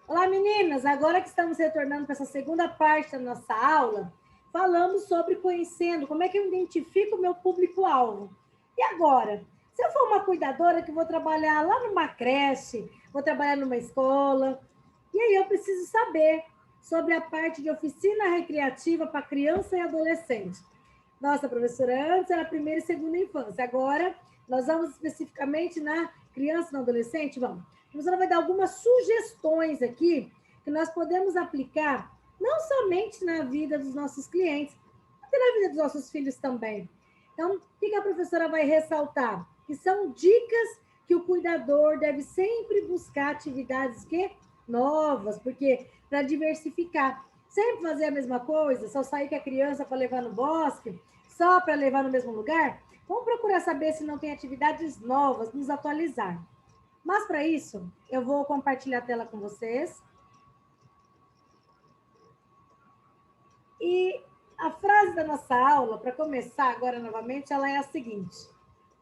Olá, meninas! Agora que estamos retornando para essa segunda parte da nossa aula, falamos sobre conhecendo como é que eu identifico o meu público-alvo. E agora? Se eu for uma cuidadora que vou trabalhar lá numa creche, vou trabalhar numa escola, e aí eu preciso saber sobre a parte de oficina recreativa para criança e adolescente. Nossa, professora, antes era primeira e segunda infância, agora nós vamos especificamente na criança e no adolescente? Vamos. A professora vai dar algumas sugestões aqui que nós podemos aplicar não somente na vida dos nossos clientes, mas na vida dos nossos filhos também. Então, o que a professora vai ressaltar? Que são dicas que o cuidador deve sempre buscar atividades que novas, porque para diversificar. Sempre fazer a mesma coisa, só sair com a criança para levar no bosque, só para levar no mesmo lugar? Vamos procurar saber se não tem atividades novas, nos atualizar. Mas para isso, eu vou compartilhar a tela com vocês. E a frase da nossa aula, para começar agora novamente, ela é a seguinte: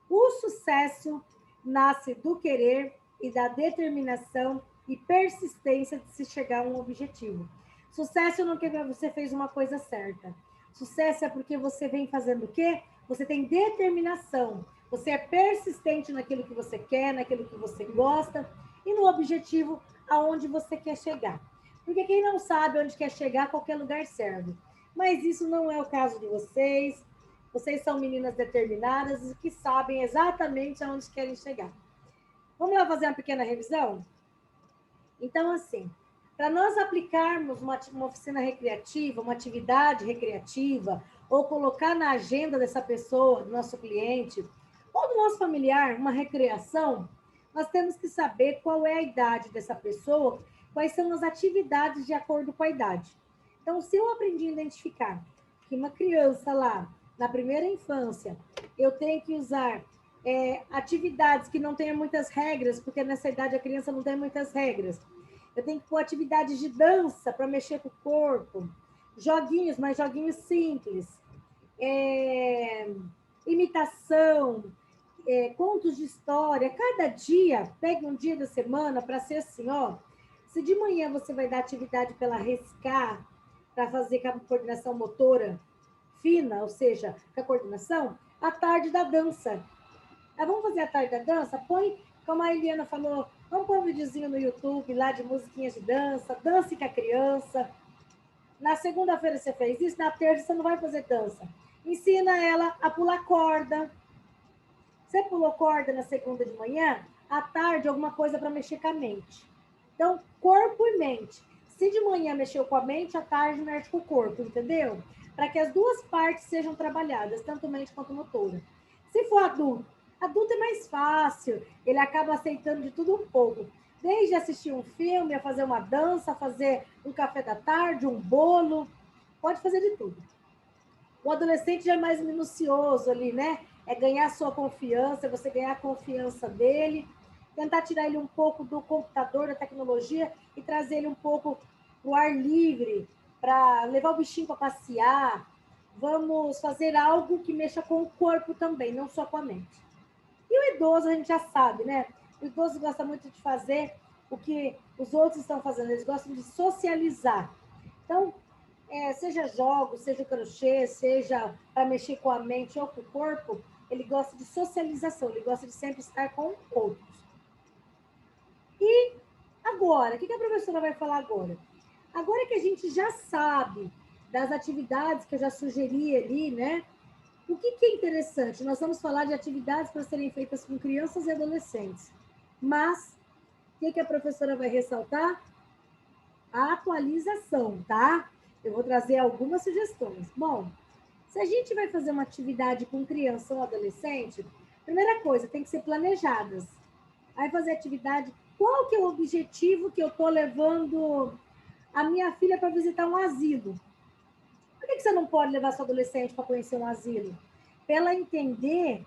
o sucesso nasce do querer e da determinação e persistência de se chegar a um objetivo. Sucesso não é porque você fez uma coisa certa. Sucesso é porque você vem fazendo o quê? Você tem determinação. Você é persistente naquilo que você quer, naquilo que você gosta e no objetivo aonde você quer chegar. Porque quem não sabe onde quer chegar, qualquer lugar serve. Mas isso não é o caso de vocês. Vocês são meninas determinadas e que sabem exatamente aonde querem chegar. Vamos lá fazer uma pequena revisão? Então, assim, para nós aplicarmos uma oficina recreativa, uma atividade recreativa, ou colocar na agenda dessa pessoa, do nosso cliente, ou do nosso familiar, uma recreação, nós temos que saber qual é a idade dessa pessoa, quais são as atividades de acordo com a idade. Então, se eu aprendi a identificar que uma criança lá, na primeira infância, eu tenho que usar atividades que não tenham muitas regras, porque nessa idade a criança não tem muitas regras. Eu tenho que pôr atividades de dança para mexer com o corpo, joguinhos, mas joguinhos simples, imitação, contos de história. Cada dia, pega um dia da semana para ser assim, ó. Se de manhã você vai dar atividade para ela riscar, para fazer com a coordenação motora fina, ou seja, com a coordenação, à tarde da dança. Vamos fazer a tarde da dança? Põe, como a Eliana falou, vamos pôr um videozinho no YouTube lá de musiquinhas de dança, dance com a criança. Na segunda-feira você fez isso, na terça você não vai fazer dança. Ensina ela a pular corda. Você pulou corda na segunda de manhã, à tarde alguma coisa para mexer com a mente. Então, corpo e mente. Se de manhã mexeu com a mente, à tarde mexe com o corpo, entendeu? Para que as duas partes sejam trabalhadas, tanto mente quanto motora. Se for adulto, adulto é mais fácil, ele acaba aceitando de tudo um pouco. Desde assistir um filme, a fazer uma dança, a fazer um café da tarde, um bolo, pode fazer de tudo. O adolescente já é mais minucioso ali, né? É ganhar sua confiança, você ganhar a confiança dele, tentar tirar ele um pouco do computador, da tecnologia e trazer ele um pouco para o ar livre, para levar o bichinho para passear. Vamos fazer algo que mexa com o corpo também, não só com a mente. E o idoso, a gente já sabe, né? O idoso gosta muito de fazer o que os outros estão fazendo, eles gostam de socializar. Então, seja jogos, seja crochê, seja para mexer com a mente ou com o corpo, ele gosta de socialização, ele gosta de sempre estar com outros. E agora, o que a professora vai falar agora? Agora que a gente já sabe das atividades que eu já sugeri ali, né? O que é interessante? Nós vamos falar de atividades para serem feitas com crianças e adolescentes. Mas, o que a professora vai ressaltar? A atualização, tá? Eu vou trazer algumas sugestões. Bom, se a gente vai fazer uma atividade com criança ou adolescente, primeira coisa, tem que ser planejadas. Aí fazer atividade, qual que é o objetivo que eu estou levando a minha filha para visitar um asilo? Por que você não pode levar sua adolescente para conhecer um asilo? Para ela entender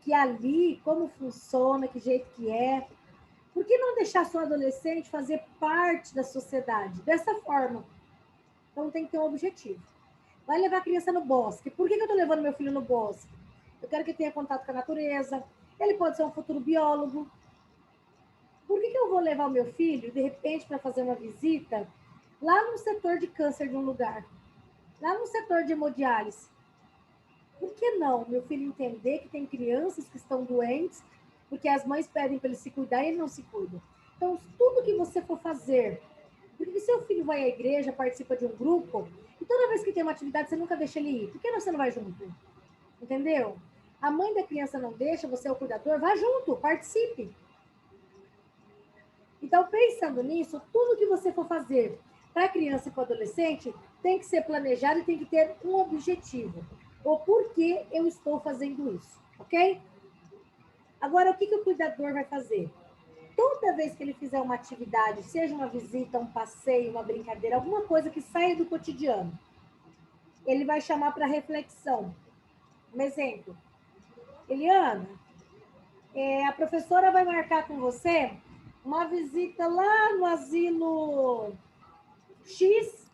que ali, como funciona, que jeito que é. Por que não deixar sua adolescente fazer parte da sociedade? Dessa forma. Então, tem que ter um objetivo. Vai levar a criança no bosque. Por que eu estou levando meu filho no bosque? Eu quero que ele tenha contato com a natureza. Ele pode ser um futuro biólogo. Por que eu vou levar o meu filho, de repente, para fazer uma visita lá no setor de câncer de um lugar? Lá no setor de hemodiálise? Por que não meu filho entender que tem crianças que estão doentes, porque as mães pedem para ele se cuidar e ele não se cuida? Então, tudo que você for fazer, porque seu filho vai à igreja, participa de um grupo, e toda vez que tem uma atividade, você nunca deixa ele ir. Por que você não vai junto? Entendeu? A mãe da criança não deixa, você é o cuidador, vá junto, participe. Então, pensando nisso, tudo que você for fazer para a criança e para o adolescente tem que ser planejado e tem que ter um objetivo. O porquê eu estou fazendo isso, ok? Agora, o que o cuidador vai fazer? Toda vez que ele fizer uma atividade, seja uma visita, um passeio, uma brincadeira, alguma coisa que saia do cotidiano, ele vai chamar para reflexão. Um exemplo. Eliana, a professora vai marcar com você uma visita lá no asilo X,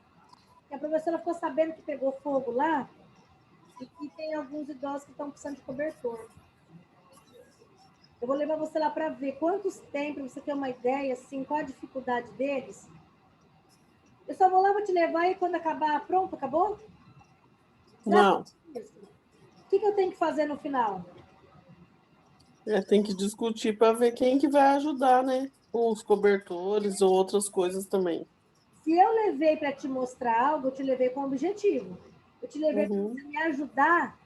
que a professora ficou sabendo que pegou fogo lá e que tem alguns idosos que estão precisando de cobertor. Eu vou levar você lá para ver quantos tem, para você ter uma ideia, assim, qual a dificuldade deles. Eu só vou lá, vou te levar e quando acabar, pronto, acabou? Não. O que eu tenho que fazer no final? Tem que discutir para ver quem que vai ajudar, né? Os cobertores ou outras coisas também. Se eu levei para te mostrar algo, eu te levei com objetivo. Eu te levei para você me ajudar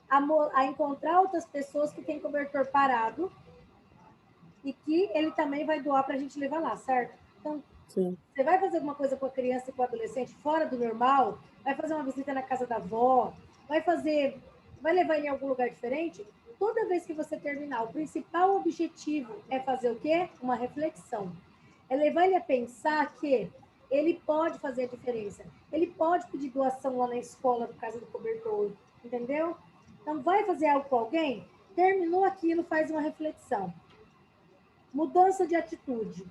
a encontrar outras pessoas que têm cobertor parado e que ele também vai doar para a gente levar lá, certo? Então, Sim. você vai fazer alguma coisa com a criança e com o adolescente fora do normal, vai fazer uma visita na casa da avó, vai levar ele em algum lugar diferente, toda vez que você terminar, o principal objetivo é fazer o quê? Uma reflexão. É levar ele a pensar que ele pode fazer a diferença. Ele pode pedir doação lá na escola por causa do cobertor, entendeu? Então, vai fazer algo com alguém? Terminou aquilo, faz uma reflexão. Mudança de atitude.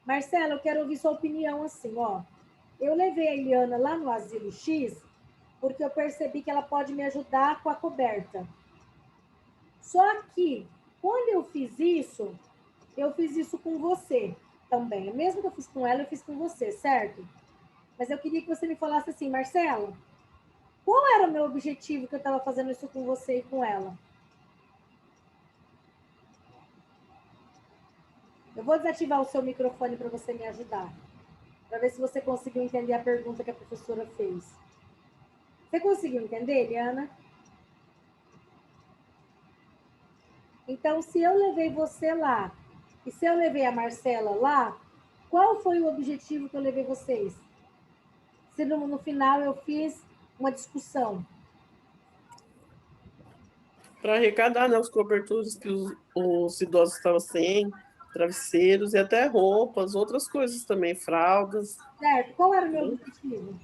Marcela, eu quero ouvir sua opinião assim, ó. Eu levei a Eliana lá no Asilo X porque eu percebi que ela pode me ajudar com a coberta. Só que, quando eu fiz isso com você também. Mesmo que eu fiz com ela, eu fiz com você, certo? Mas eu queria que você me falasse assim, Marcela, qual era o meu objetivo que eu estava fazendo isso com você e com ela? Eu vou desativar o seu microfone para você me ajudar, para ver se você conseguiu entender a pergunta que a professora fez. Você conseguiu entender, Eliana? Então, se eu levei você lá e se eu levei a Marcela lá, qual foi o objetivo que eu levei vocês? Se no final eu fiz uma discussão. Para arrecadar, né, os cobertores que os idosos estavam sem, travesseiros e até roupas, outras coisas também, fraldas. Certo? Qual era o meu objetivo?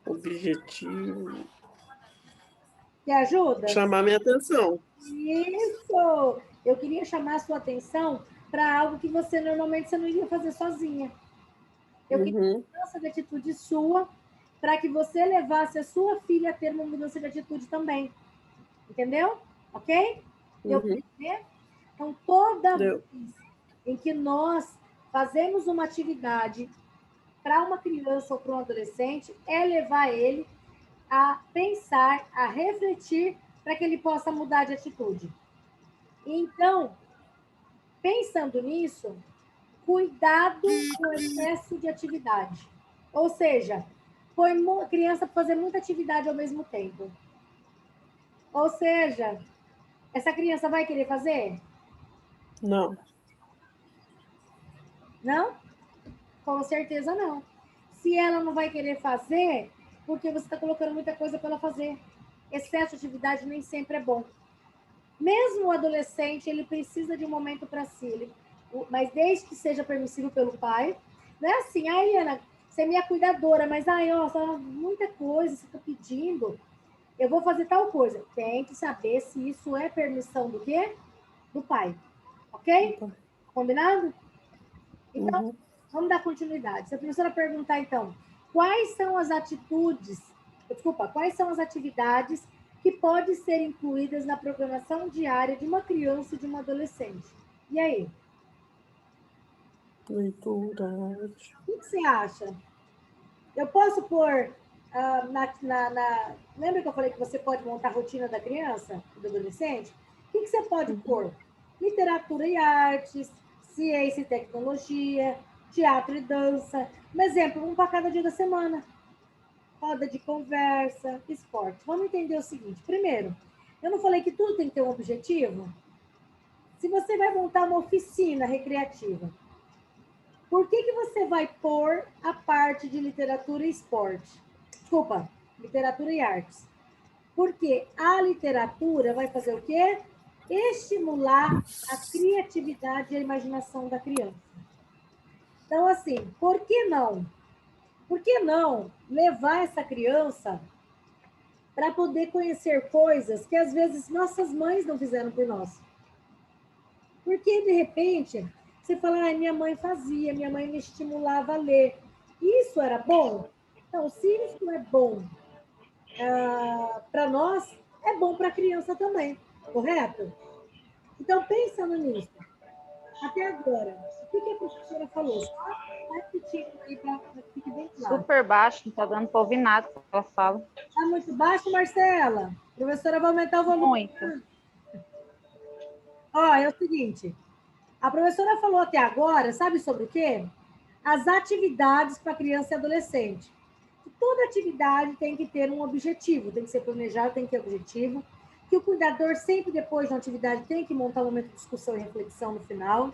Objetivo. Me ajuda? Chamar minha atenção. Isso! Eu queria chamar a sua atenção para algo que você não iria fazer sozinha. Eu queria uma mudança de atitude sua para que você levasse a sua filha a ter uma mudança de atitude também. Entendeu? Ok? Deu para entender? Então, toda Deu. vez em que nós fazemos uma atividade para uma criança ou para um adolescente, é levar ele a pensar, a refletir, para que ele possa mudar de atitude. Então, pensando nisso, cuidado com o excesso de atividade. Ou seja, põe a criança para fazer muita atividade ao mesmo tempo. Ou seja, essa criança vai querer fazer? Não. Não? Com certeza não. Se ela não vai querer fazer, porque você está colocando muita coisa para ela fazer. Excesso de atividade nem sempre é bom. Mesmo o adolescente, ele precisa de um momento para si. Mas desde que seja permissível pelo pai. Não é assim, ai, Ana, você é minha cuidadora, mas ai, ó, só muita coisa, você está pedindo. Eu vou fazer tal coisa. Tem que saber se isso é permissão do quê? Do pai. Ok? Combinado? Então, vamos dar continuidade. Se a professora perguntar, então, quais são as atividades que podem ser incluídas na programação diária de uma criança e de um adolescente? E aí? Leitura, arte. O que você acha? Eu posso pôr Lembra que eu falei que você pode montar a rotina da criança, do adolescente? O que você pode pôr? Literatura e artes, ciência e tecnologia, teatro e dança. Um exemplo, um para cada dia da semana. Roda de conversa, esporte. Vamos entender o seguinte. Primeiro, eu não falei que tudo tem que ter um objetivo? Se você vai montar uma oficina recreativa, por que você vai pôr a parte de literatura e esporte? Desculpa, literatura e artes. Porque a literatura vai fazer o quê? Estimular a criatividade e a imaginação da criança. Então, assim, por que não? Por que não levar essa criança para poder conhecer coisas que às vezes nossas mães não fizeram por nós? Porque, de repente, você fala, ah, minha mãe fazia, minha mãe me estimulava a ler. Isso era bom? Então, se isso é bom para nós, é bom para a criança também, correto? Então, pensando nisso, até agora, o que a professora falou? Só repetindo aí para que fique bem claro. Super baixo, não está dando para ouvir nada que ela fala. Está muito baixo, Marcela? A professora vai aumentar o volume. Muito. Ó, é o seguinte, a professora falou até agora, sabe sobre o quê? As atividades para criança e adolescente. Toda atividade tem que ter um objetivo, tem que ser planejado, tem que ter objetivo. Que o cuidador sempre depois da atividade tem que montar um momento de discussão e reflexão no final,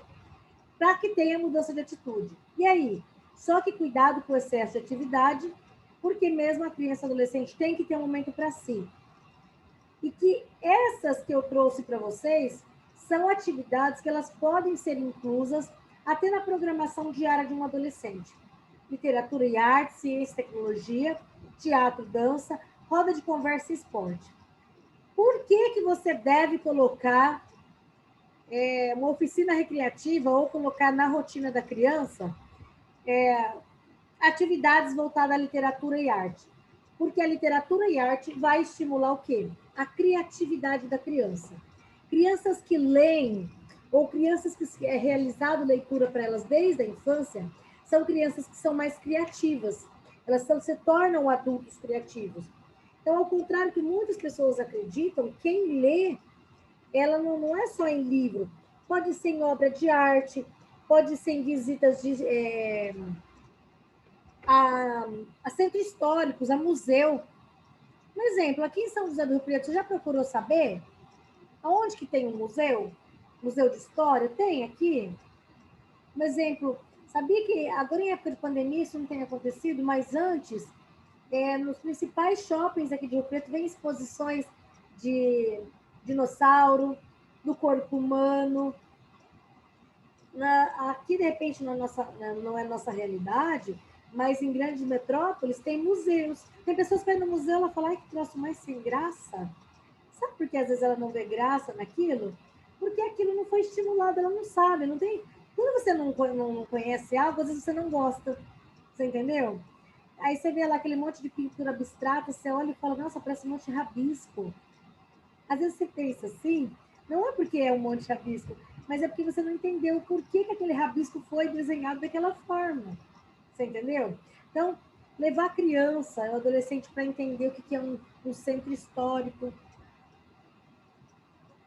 para que tenha mudança de atitude. E aí? Só que cuidado com o excesso de atividade, porque mesmo a criança e adolescente tem que ter um momento para si. E que essas que eu trouxe para vocês são atividades que elas podem ser inclusas até na programação diária de um adolescente. Literatura e arte, ciência e tecnologia, teatro, dança, roda de conversa e esporte. Por que você deve colocar uma oficina recreativa ou colocar na rotina da criança atividades voltadas à literatura e arte? Porque a literatura e arte vai estimular o quê? A criatividade da criança. Crianças que leem ou crianças que é realizado leitura para elas desde a infância, são crianças que são mais criativas. Elas se tornam adultos criativos. Então, ao contrário que muitas pessoas acreditam, quem lê, ela não é só em livro. Pode ser em obra de arte, pode ser em visitas a centros históricos, a museu. Um exemplo, aqui em São José do Rio Preto, você já procurou saber aonde que tem um museu? Museu de História? Tem aqui? Um exemplo, sabia que agora em época de pandemia isso não tem acontecido, mas antes, nos principais shoppings aqui de Rio Preto, vem exposições de dinossauro, do corpo humano. Aqui, de repente, não é nossa realidade, mas em grandes metrópoles tem museus. Tem pessoas que vão no museu e falam, ai, que troço mais sem graça. Sabe por que às vezes ela não vê graça naquilo? Porque aquilo não foi estimulado, ela não sabe, não tem. Quando você não conhece algo, às vezes você não gosta. Você entendeu? Aí você vê lá aquele monte de pintura abstrata, você olha e fala, nossa, parece um monte de rabisco. Às vezes você pensa assim, não é porque é um monte de rabisco, mas é porque você não entendeu por que aquele rabisco foi desenhado daquela forma. Você entendeu? Então, levar a criança, o adolescente, para entender o que é um centro histórico.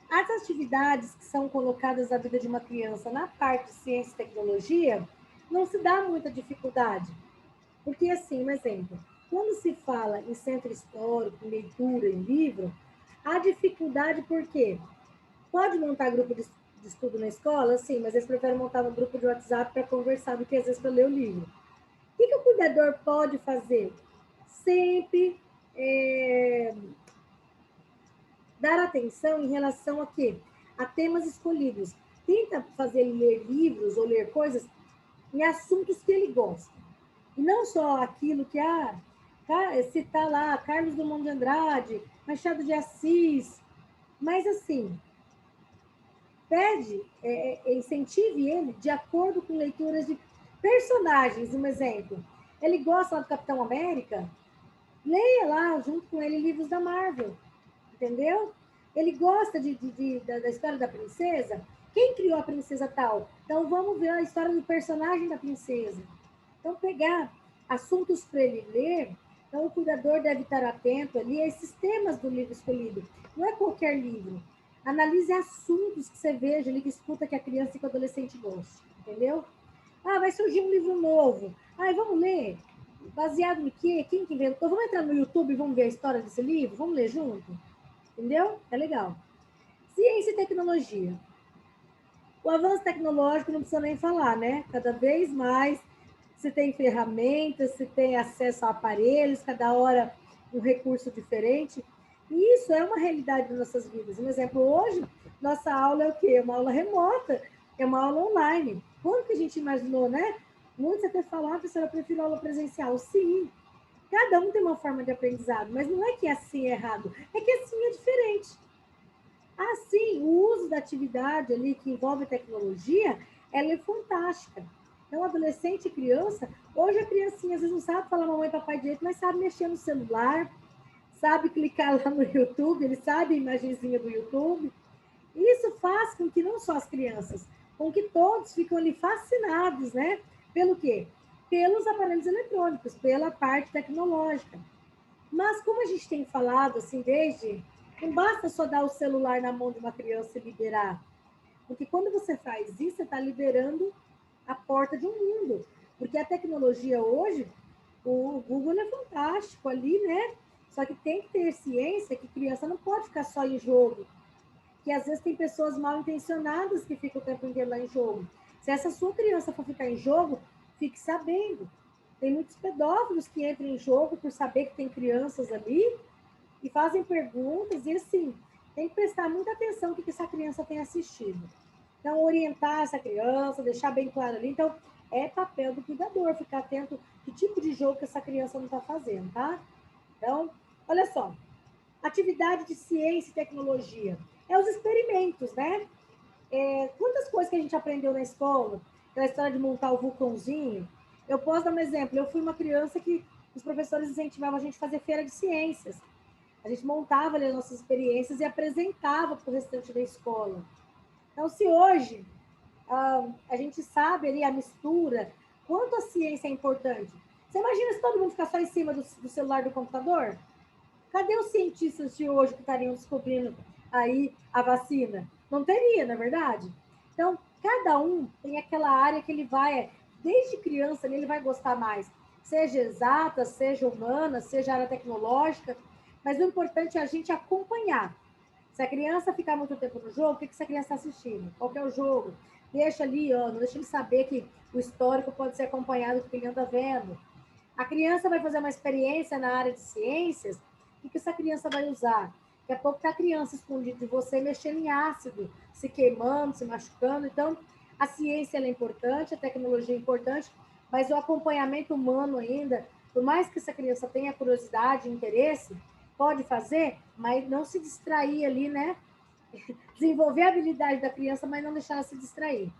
As atividades que são colocadas na vida de uma criança na parte de ciência e tecnologia, não se dá muita dificuldade. Porque, assim, um exemplo, quando se fala em centro histórico, em leitura, em livro, há dificuldade por quê? Pode montar grupo de estudo na escola? Sim, mas eles preferem montar um grupo de WhatsApp para conversar do que, às vezes, para ler o livro. O que o cuidador pode fazer? Sempre dar atenção em relação a quê? A temas escolhidos. Tenta fazer ele ler livros ou ler coisas em assuntos que ele gosta. E não só aquilo que, citar lá Carlos Drummond de Andrade, Machado de Assis, mas assim, incentive ele de acordo com leituras de personagens. Um exemplo, ele gosta lá do Capitão América, leia lá junto com ele livros da Marvel, entendeu? Ele gosta da história da princesa, Quem criou a princesa tal? Então, vamos ver a história do personagem da princesa. Então, pegar assuntos para ele ler, então o cuidador deve estar atento ali a esses temas do livro escolhido. Não é qualquer livro. Analise assuntos que você veja ali, que escuta que a criança e que o adolescente gostam, entendeu? Ah, vai surgir um livro novo. Ah, vamos ler. Baseado no quê? Quem que inventou? Vamos entrar no YouTube e vamos ver a história desse livro? Vamos ler junto? Entendeu? É legal. Ciência e tecnologia. O avanço tecnológico não precisa nem falar, né? Cada vez mais se tem ferramentas, se tem acesso a aparelhos, cada hora um recurso diferente. E isso é uma realidade das nossas vidas. Um exemplo, hoje, nossa aula é o quê? Uma aula remota, é uma aula online. Quando que a gente imaginou, né? Muitos até falam, professora, eu prefiro aula presencial. Sim, cada um tem uma forma de aprendizado, mas não é que assim é errado, é que assim é diferente. Assim, o uso da atividade ali que envolve tecnologia, ela é fantástica. Então, adolescente e criança, hoje a criancinha às vezes não sabe falar mamãe e papai direito, mas sabe mexer no celular, sabe clicar lá no YouTube, ele sabe a imagenzinha do YouTube. Isso faz com que não só as crianças, com que todos ficam ali fascinados, né? Pelo quê? Pelos aparelhos eletrônicos, pela parte tecnológica. Mas como a gente tem falado, assim, desde... Não basta só dar o celular na mão de uma criança e liberar. Porque quando você faz isso, você está liberando a porta de um mundo. Porque a tecnologia hoje, o Google é fantástico ali, né? Só que tem que ter ciência que criança não pode ficar só em jogo. Que às vezes tem pessoas mal intencionadas que ficam o tempo inteiro lá em jogo. Se essa sua criança for ficar em jogo, fique sabendo. Tem muitos pedófilos que entram em jogo por saber que tem crianças ali e fazem perguntas, e assim, tem que prestar muita atenção no que essa criança tem assistido. Então, orientar essa criança, deixar bem claro ali. Então, é papel do cuidador, ficar atento que tipo de jogo que essa criança não está fazendo, tá? Então, olha só, atividade de ciência e tecnologia. É os experimentos, né? Quantas coisas que a gente aprendeu na escola, aquela história de montar o vulcãozinho. Eu posso dar um exemplo, eu fui uma criança que os professores incentivavam a gente a fazer feira de ciências. A gente montava ali as nossas experiências e apresentava para o restante da escola. Então, se hoje a gente sabe ali a mistura, quanto a ciência é importante. Você imagina se todo mundo ficar só em cima do celular do computador? Cadê os cientistas de hoje que estariam descobrindo aí a vacina? Não teria, na verdade? Então, cada um tem aquela área que ele vai, desde criança, ele vai gostar mais. Seja exata, seja humana, seja área tecnológica, mas o importante é a gente acompanhar. Se a criança ficar muito tempo no jogo, o que essa criança está assistindo? Qual que é o jogo? Deixa ali, ó, não deixa ele saber que o histórico pode ser acompanhado do que ele anda vendo. A criança vai fazer uma experiência na área de ciências, o que essa criança vai usar? Daqui a pouco está a criança escondida de você, mexendo em ácido, se queimando, se machucando. Então, a ciência é importante, a tecnologia é importante, mas o acompanhamento humano ainda, por mais que essa criança tenha curiosidade, interesse, pode fazer, mas não se distrair ali, né? Desenvolver a habilidade da criança, mas não deixar ela se distrair.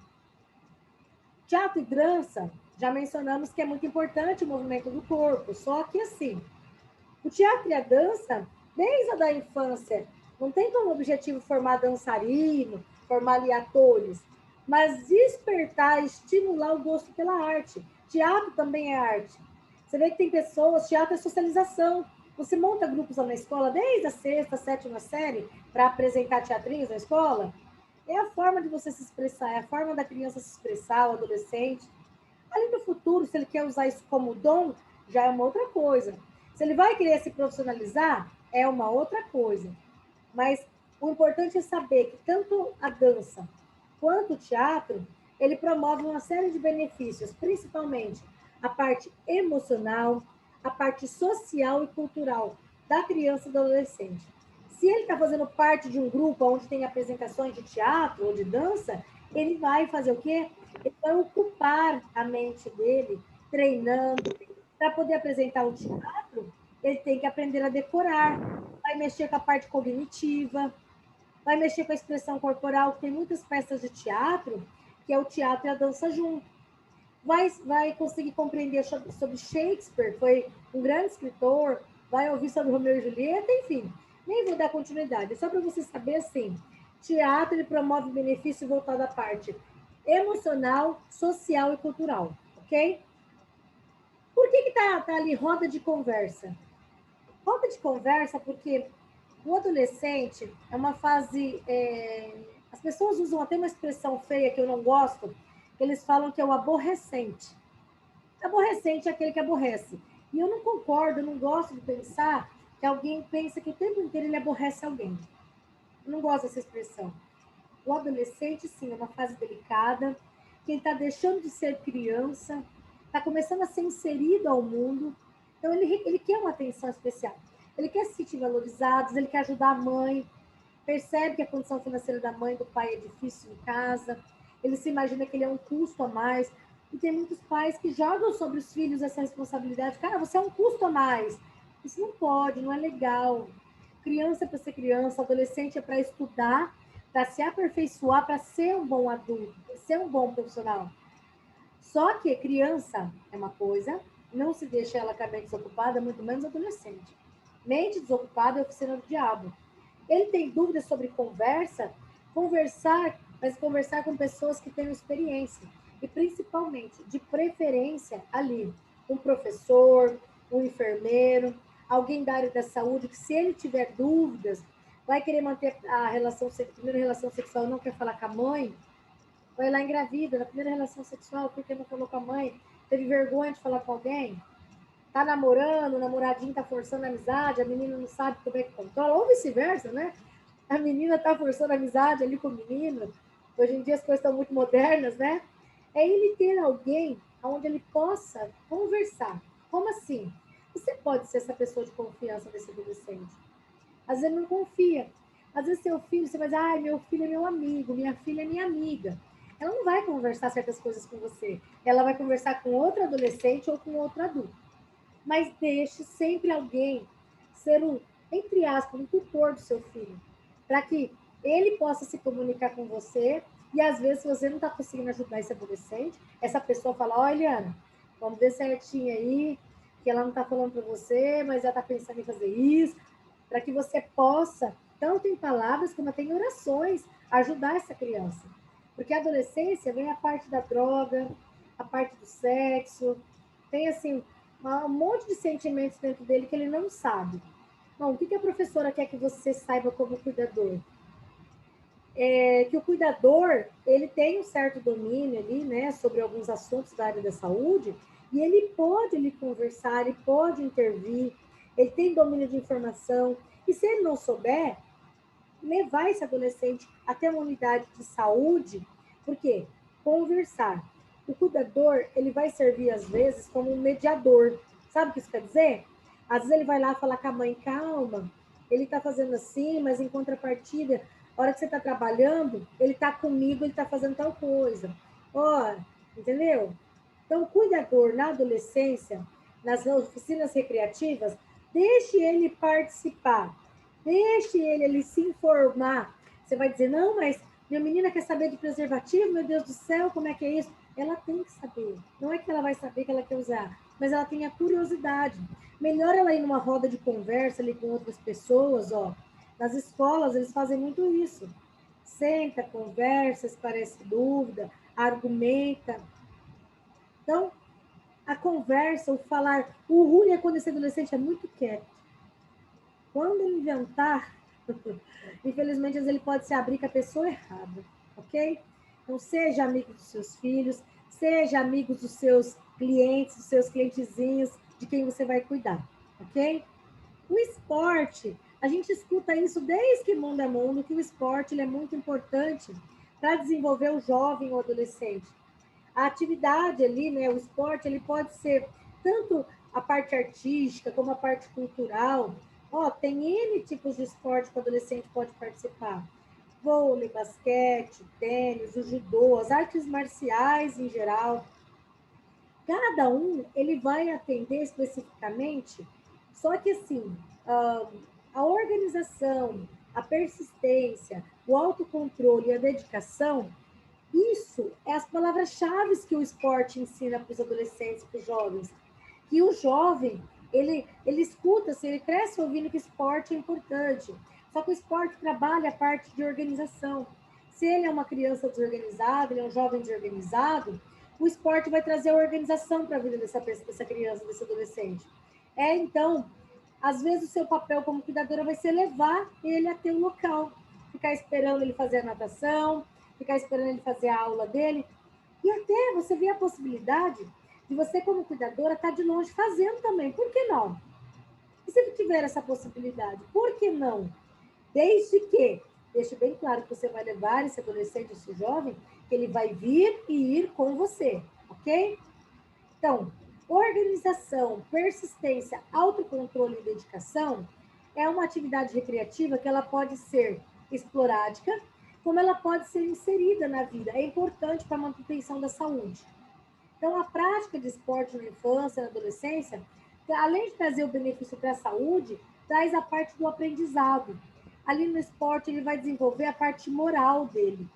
Teatro e dança, já mencionamos que é muito importante o movimento do corpo, só que assim, o teatro e a dança, desde a da infância, não tem como objetivo formar dançarino, formar ali atores, mas despertar, estimular o gosto pela arte. Teatro também é arte. Você vê que tem pessoas, teatro é socialização. Você monta grupos lá na escola, desde a sexta, sétima série, para apresentar teatrinhos na escola. É a forma de você se expressar, é a forma da criança se expressar, o adolescente. Ali no futuro, se ele quer usar isso como dom, já é uma outra coisa. Se ele vai querer se profissionalizar, é uma outra coisa. Mas o importante é saber que tanto a dança quanto o teatro, ele promove uma série de benefícios, principalmente a parte emocional, a parte social e cultural da criança e do adolescente. Se ele está fazendo parte de um grupo onde tem apresentações de teatro ou de dança, ele vai fazer o quê? Ele vai ocupar a mente dele, treinando. Para poder apresentar o teatro, ele tem que aprender a decorar, vai mexer com a parte cognitiva, vai mexer com a expressão corporal, tem muitas peças de teatro, que é o teatro e a dança junto. Vai conseguir compreender sobre Shakespeare, foi um grande escritor, vai ouvir sobre Romeu e Julieta, enfim. Nem vou dar continuidade, é só para você saber, assim, Teatro, ele promove benefício voltado à parte emocional, social e cultural, ok? Por que tá ali roda de conversa? Roda de conversa porque o adolescente é uma fase... as pessoas usam até uma expressão feia que eu não gosto, que eles falam que é o aborrecente. Aborrecente é aquele que aborrece. E eu não concordo, eu não gosto de pensar que alguém pensa que o tempo inteiro ele aborrece alguém. Eu não gosto dessa expressão. O adolescente, sim, é uma fase delicada, que ele está deixando de ser criança, está começando a ser inserido ao mundo, então ele quer uma atenção especial. Ele quer se sentir valorizado, ele quer ajudar a mãe, percebe que a condição financeira da mãe e do pai é difícil em casa, ele se imagina que ele é um custo a mais, e tem muitos pais que jogam sobre os filhos essa responsabilidade. Cara, você é um custo a mais. Isso não pode, não é legal. Criança é para ser criança, adolescente é para estudar, para se aperfeiçoar, para ser um bom adulto, ser um bom profissional. Só que criança é uma coisa, não se deixa ela com a mente desocupada, muito menos adolescente. Mente desocupada é oficina do diabo. Ele tem dúvidas sobre conversar, mas conversar com pessoas que tenham experiência. E principalmente, de preferência, ali, um professor, um enfermeiro, alguém da área da saúde, que se ele tiver dúvidas, vai querer manter a primeira relação sexual, não quer falar com a mãe, vai lá engravida, na primeira relação sexual, porque não falou com a mãe, teve vergonha de falar com alguém, tá namorando, o namoradinho tá forçando a amizade, a menina não sabe como é que controla, ou vice-versa, né? A menina tá forçando a amizade ali com o menino. Hoje em dia as coisas estão muito modernas, né? É ele ter alguém onde ele possa conversar. Como assim? Você pode ser essa pessoa de confiança desse adolescente. Às vezes não confia. Às vezes seu filho, você vai dizer, ah, meu filho é meu amigo, minha filha é minha amiga. Ela não vai conversar certas coisas com você. Ela vai conversar com outro adolescente ou com outro adulto. Mas deixe sempre alguém ser entre aspas, um tutor do seu filho, para que ele possa se comunicar com você e às vezes se você não está conseguindo ajudar esse adolescente, essa pessoa fala, olha, Ana, vamos ver certinho aí, que ela não está falando para você, mas ela está pensando em fazer isso, para que você possa, tanto em palavras como até em orações, ajudar essa criança. Porque a adolescência vem a parte da droga, a parte do sexo, tem assim, um monte de sentimentos dentro dele que ele não sabe. Bom, o que a professora quer que você saiba como cuidador? Que o cuidador, ele tem um certo domínio ali, né, sobre alguns assuntos da área da saúde, e ele pode ali conversar, ele pode intervir, ele tem domínio de informação, e se ele não souber, levar esse adolescente até uma unidade de saúde, por quê? Conversar. O cuidador, ele vai servir, às vezes, como um mediador. Sabe o que isso quer dizer? Às vezes ele vai lá falar com a mãe, calma, ele está fazendo assim, mas em contrapartida, a hora que você está trabalhando, ele está comigo, ele está fazendo tal coisa. Ó, entendeu? Então, o cuidador na adolescência, nas oficinas recreativas, deixe ele participar, deixe ele se informar. Você vai dizer, não, mas minha menina quer saber de preservativo, meu Deus do céu, como é que é isso? Ela tem que saber. Não é que ela vai saber que ela quer usar, mas ela tem a curiosidade. Melhor ela ir numa roda de conversa ali com outras pessoas, ó. Nas escolas, eles fazem muito isso. Senta, conversa, esclarece dúvida, argumenta. Então, a conversa, o falar... O ruim é quando esse adolescente é muito quieto. Quando ele inventar, infelizmente, às vezes ele pode se abrir com a pessoa errada, ok? Então, seja amigo dos seus filhos, seja amigo dos seus clientes, dos seus clientezinhos, de quem você vai cuidar, ok? O esporte, a gente escuta isso desde que mundo é mundo, que o esporte ele é muito importante para desenvolver o jovem ou adolescente. A atividade ali, né, o esporte, ele pode ser tanto a parte artística como a parte cultural. Ó, tem N tipos de esporte que o adolescente pode participar. Vôlei, basquete, tênis, o judô, as artes marciais em geral. Cada um, ele vai atender especificamente, só que assim, a organização, a persistência, o autocontrole e a dedicação, isso é as palavras-chave que o esporte ensina para os adolescentes, para os jovens. Que o jovem, ele escuta, ele cresce ouvindo que esporte é importante. Só que o esporte trabalha a parte de organização. Se ele é uma criança desorganizada, ele é um jovem desorganizado, o esporte vai trazer a organização para a vida dessa criança, desse adolescente. Então, às vezes o seu papel como cuidadora vai ser levar ele até um local, ficar esperando ele fazer a natação, ficar esperando ele fazer a aula dele, e até você vê a possibilidade de você, como cuidadora, estar de longe fazendo também. Por que não? E se tiver essa possibilidade, por que não? Desde que deixe bem claro que você vai levar esse adolescente, esse jovem, que ele vai vir e ir com você, ok? Então, organização, persistência, autocontrole e dedicação é uma atividade recreativa que ela pode ser esporádica, como ela pode ser inserida na vida. É importante para a manutenção da saúde. Então, a prática de esporte na infância, na adolescência, além de trazer o benefício para a saúde, traz a parte do aprendizado. Ali no esporte, ele vai desenvolver a parte moral dele.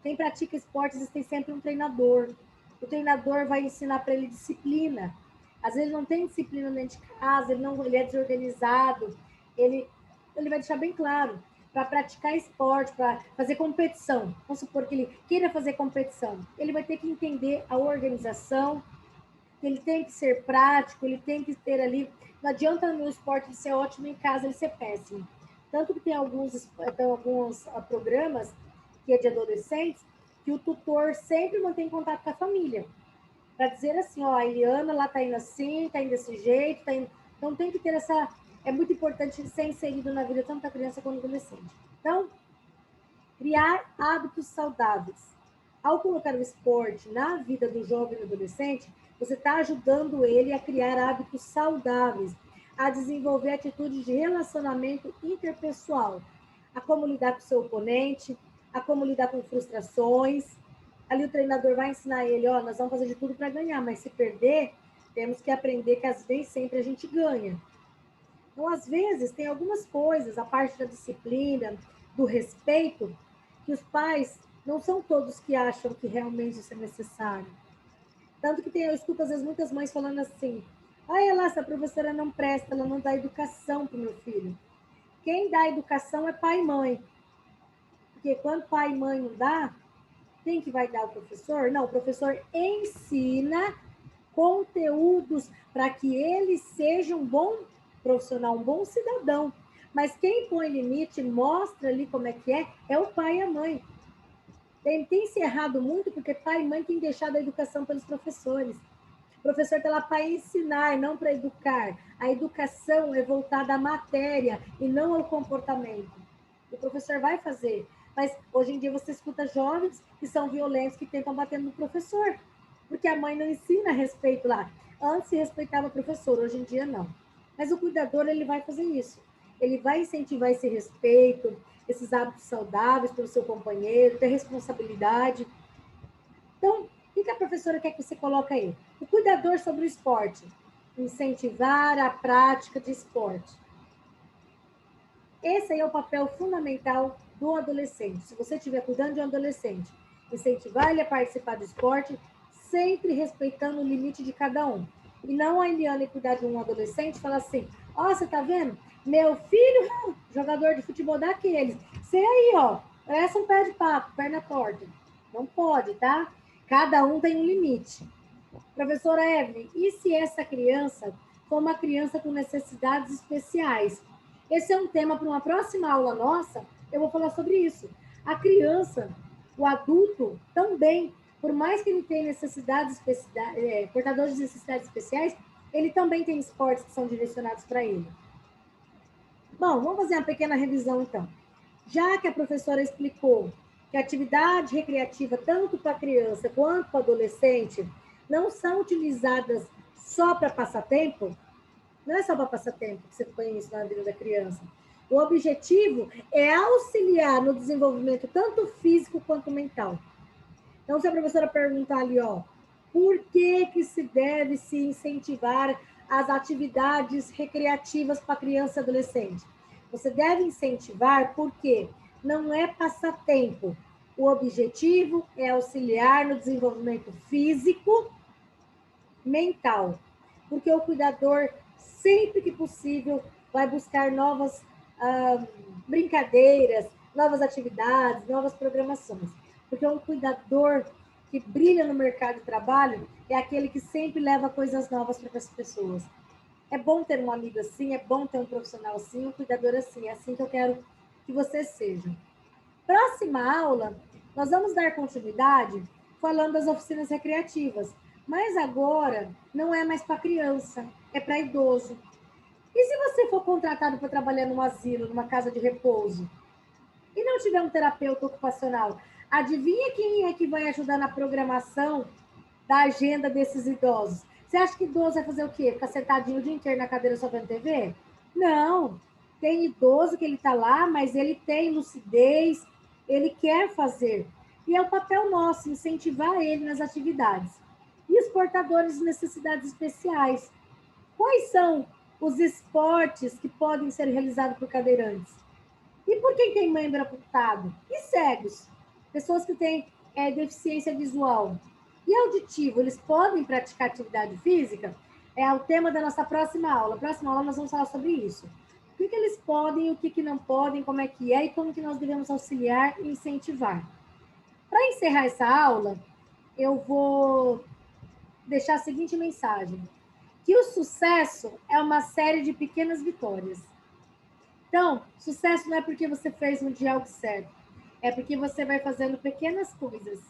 Quem pratica esportes tem sempre um treinador. O treinador vai ensinar para ele disciplina. Às vezes não tem disciplina dentro de casa, ele é desorganizado. Ele vai deixar bem claro, para praticar esporte, para fazer competição. Vamos supor que ele queira fazer competição. Ele vai ter que entender a organização, ele tem que ser prático, ele tem que ter ali... Não adianta no esporte ele ser ótimo, em casa ele ser péssimo. Tanto que tem alguns programas que é de adolescentes, que o tutor sempre mantém contato com a família, para dizer assim, ó, a Eliana lá está indo assim, está indo desse jeito, tá indo... Então tem que ter essa... É muito importante ser inserido na vida tanto da criança quanto do adolescente. Então, criar hábitos saudáveis. Ao colocar o esporte na vida do jovem e do adolescente, você está ajudando ele a criar hábitos saudáveis, a desenvolver atitudes de relacionamento interpessoal, a como lidar com o seu oponente, a como lidar com frustrações. Ali o treinador vai ensinar ele, ó, nós vamos fazer de tudo para ganhar, mas se perder, temos que aprender que às vezes sempre a gente ganha. Então, às vezes, tem algumas coisas, a parte da disciplina, do respeito, que os pais não são todos que acham que realmente isso é necessário. Tanto que eu escuto, às vezes, muitas mães falando assim, olha essa professora não presta, ela não dá educação para o meu filho. Quem dá educação é pai e mãe. Porque quando pai e mãe não dá, quem que vai dar o professor? Não, o professor ensina conteúdos para que ele seja um bom profissional, um bom cidadão. Mas quem põe limite, mostra ali como é o pai e a mãe. Tem se errado muito, porque pai e mãe têm deixado a educação pelos professores. O professor está lá para ensinar, não para educar. A educação é voltada à matéria e não ao comportamento. O professor vai fazer. Mas hoje em dia você escuta jovens que são violentos, que tentam bater no professor, porque a mãe não ensina respeito lá. Antes se respeitava o professor, hoje em dia não. Mas o cuidador, ele vai fazer isso. Ele vai incentivar esse respeito, esses hábitos saudáveis pelo seu companheiro, ter responsabilidade. Então, o que a professora quer que você coloque aí? O cuidador sobre o esporte. Incentivar a prática de esporte. Esse aí é o papel fundamental do adolescente. Se você estiver cuidando de um adolescente, incentivar ele a participar do esporte, sempre respeitando o limite de cada um. E não a Eliana cuidar de um adolescente e falar assim, ó, você tá vendo? Meu filho, jogador de futebol daqueles. Você aí, ó, parece um pé de papo, perna torta. Não pode, tá? Cada um tem um limite. Professora Evelyn, e se essa criança for uma criança com necessidades especiais? Esse é um tema para uma próxima aula nossa, eu vou falar sobre isso. A criança, o adulto também, por mais que ele tenha necessidades especiais, portadores de necessidades especiais, ele também tem esportes que são direcionados para ele. Bom, vamos fazer uma pequena revisão, então. Já que a professora explicou que a atividade recreativa, tanto para a criança quanto para o adolescente, não são utilizadas só para passatempo, não é só para passatempo que você põe isso na vida da criança. O objetivo é auxiliar no desenvolvimento tanto físico quanto mental. Então, se a professora perguntar ali, ó, por que se deve se incentivar as atividades recreativas para criança e adolescente? Você deve incentivar porque não é passatempo. O objetivo é auxiliar no desenvolvimento físico, mental. Porque o cuidador, sempre que possível, vai buscar novas brincadeiras, novas atividades, novas programações. Porque um cuidador que brilha no mercado de trabalho é aquele que sempre leva coisas novas para as pessoas. É bom ter um amigo assim, é bom ter um profissional assim, um cuidador assim. É assim que eu quero que vocês sejam. Próxima aula, nós vamos dar continuidade falando das oficinas recreativas. Mas agora não é mais para criança, é para idoso. E se você for contratado para trabalhar num asilo, numa casa de repouso, e não tiver um terapeuta ocupacional, adivinha quem é que vai ajudar na programação da agenda desses idosos? Você acha que idoso vai fazer o quê? Ficar sentadinho o dia inteiro na cadeira só vendo TV? Não. Tem idoso que ele está lá, mas ele tem lucidez, ele quer fazer. E é o papel nosso incentivar ele nas atividades. E os portadores de necessidades especiais? Quais são os esportes que podem ser realizados por cadeirantes? E por quem tem membro amputado? E cegos? Pessoas que têm deficiência visual e auditivo, eles podem praticar atividade física? É o tema da nossa próxima aula. Próxima aula nós vamos falar sobre isso. O que eles podem, o que não podem, como é que é e como que nós devemos auxiliar e incentivar. Para encerrar essa aula, eu vou deixar a seguinte mensagem: que o sucesso é uma série de pequenas vitórias. Então, sucesso não é porque você fez um dia algo certo, é porque você vai fazendo pequenas coisas.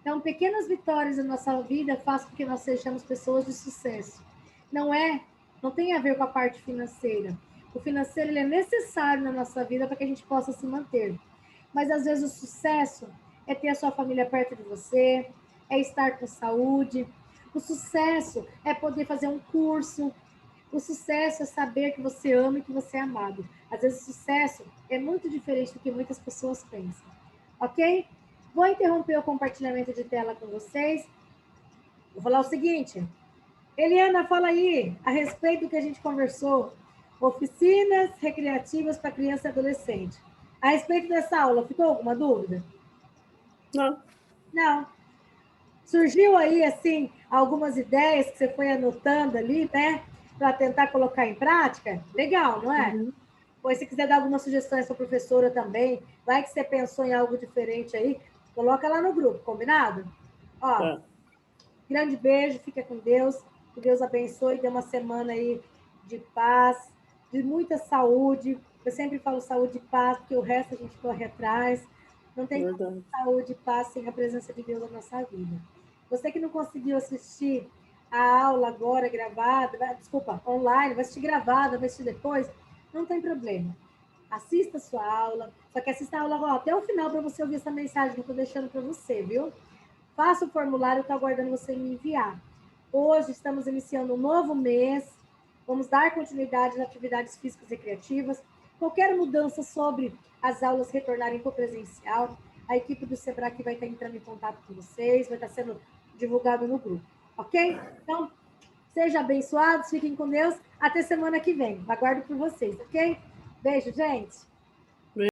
Então, pequenas vitórias na nossa vida fazem com que nós sejamos pessoas de sucesso. Não tem a ver com a parte financeira. O financeiro ele é necessário na nossa vida para que a gente possa se manter. Mas, às vezes, o sucesso é ter a sua família perto de você, é estar com saúde. O sucesso é poder fazer um curso. O sucesso é saber que você ama e que você é amado. Às vezes, o sucesso é muito diferente do que muitas pessoas pensam. Ok? Vou interromper o compartilhamento de tela com vocês. Vou falar o seguinte. Eliana, fala aí a respeito do que a gente conversou. Oficinas recreativas para criança e adolescente. A respeito dessa aula, ficou alguma dúvida? Não. Não. Surgiu aí, assim, algumas ideias que você foi anotando ali, né? Para tentar colocar em prática? Legal, não é? Uhum. Pois se quiser dar algumas sugestões para a professora também, vai que você pensou em algo diferente aí, coloca lá no grupo, combinado? Ó, Tá. grande beijo, fica com Deus, que Deus abençoe, dê uma semana aí de paz, de muita saúde. Eu sempre falo saúde e paz, porque o resto a gente corre atrás. Não tem Verdade. saúde e paz sem a presença de Deus na nossa vida. Você que não conseguiu assistir a aula agora gravada, desculpa, online, vai assistir gravada, vai assistir depois, não tem problema. Assista a sua aula, só que assista a aula agora, até o final para você ouvir essa mensagem que eu estou deixando para você, viu? Faça o formulário, eu estou aguardando você me enviar. Hoje estamos iniciando um novo mês, vamos dar continuidade nas atividades físicas e criativas. Qualquer mudança sobre as aulas retornarem para o presencial, a equipe do Sebrae vai estar entrando em contato com vocês, vai estar sendo divulgado no grupo, ok? Então, sejam abençoados, fiquem com Deus, até semana que vem. Aguardo por vocês, ok? Beijo, gente!